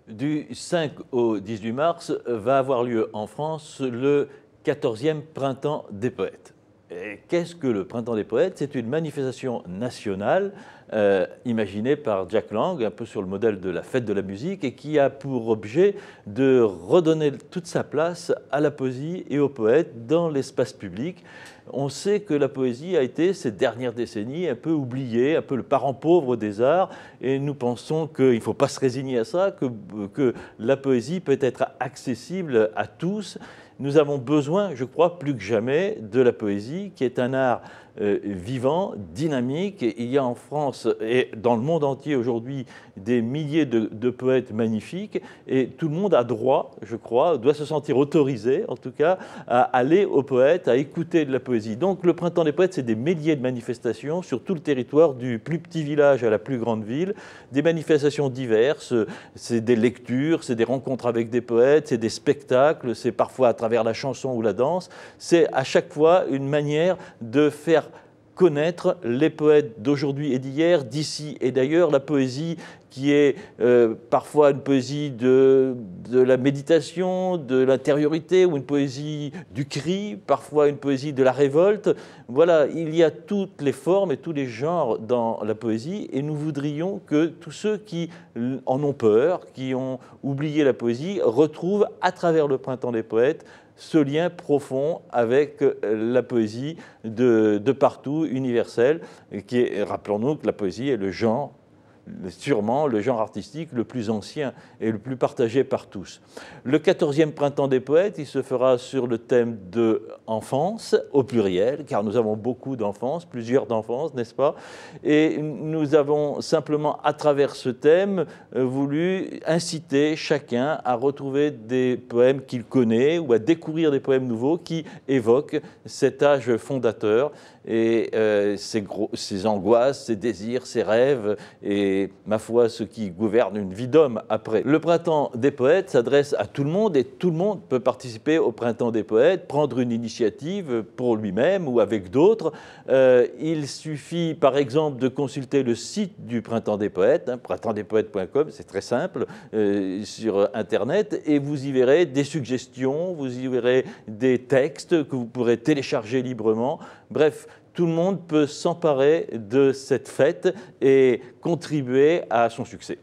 Du 5 au 18 mars va avoir lieu en France le 14e Printemps des poètes. Qu'est-ce que le Printemps des poètes? C'est une manifestation nationale imaginée par Jack Lang, un peu sur le modèle de la fête de la musique, et qui a pour objet de redonner toute sa place à la poésie et aux poètes dans l'espace public. On sait que la poésie a été, ces dernières décennies, un peu oubliée, un peu le parent pauvre des arts, et nous pensons qu'il ne faut pas se résigner à ça, que la poésie peut être accessible à tous. Nous avons besoin, je crois, plus que jamais, de la poésie, qui est un art vivant, dynamique. Et il y a en France et dans le monde entier aujourd'hui des milliers de poètes magnifiques, et tout le monde a droit, je crois, doit se sentir autorisé, en tout cas, à aller aux poètes, à écouter de la poésie. Donc le Printemps des poètes, c'est des milliers de manifestations sur tout le territoire, du plus petit village à la plus grande ville, des manifestations diverses, c'est des lectures, c'est des rencontres avec des poètes, c'est des spectacles, c'est parfois à travers la chanson ou la danse. C'est à chaque fois une manière de faire connaître les poètes d'aujourd'hui et d'hier, d'ici et d'ailleurs, la poésie qui est parfois une poésie de la méditation, de l'intériorité, ou une poésie du cri, parfois une poésie de la révolte. Voilà, il y a toutes les formes et tous les genres dans la poésie, et nous voudrions que tous ceux qui en ont peur, qui ont oublié la poésie, retrouvent à travers le Printemps des poètes ce lien profond avec la poésie de partout, universelle, qui est, rappelons-nous que la poésie est le genre, sûrement le genre artistique le plus ancien et le plus partagé par tous. Le 14e Printemps des poètes, il se fera sur le thème de enfance, au pluriel, car nous avons beaucoup d'enfance, plusieurs d'enfance, n'est-ce pas? Et nous avons simplement, à travers ce thème, voulu inciter chacun à retrouver des poèmes qu'il connaît ou à découvrir des poèmes nouveaux qui évoquent cet âge fondateur et ses angoisses, ses désirs, ses rêves et, ma foi, ce qui gouverne une vie d'homme après. Le Printemps des poètes s'adresse à tout le monde, et tout le monde peut participer au Printemps des poètes, prendre une initiative pour lui-même ou avec d'autres. Il suffit par exemple de consulter le site du Printemps des poètes, printemps-des-poètes.com, c'est très simple, sur Internet, et vous y verrez des suggestions, vous y verrez des textes que vous pourrez télécharger librement. Bref, tout le monde peut s'emparer de cette fête et contribuer à son succès.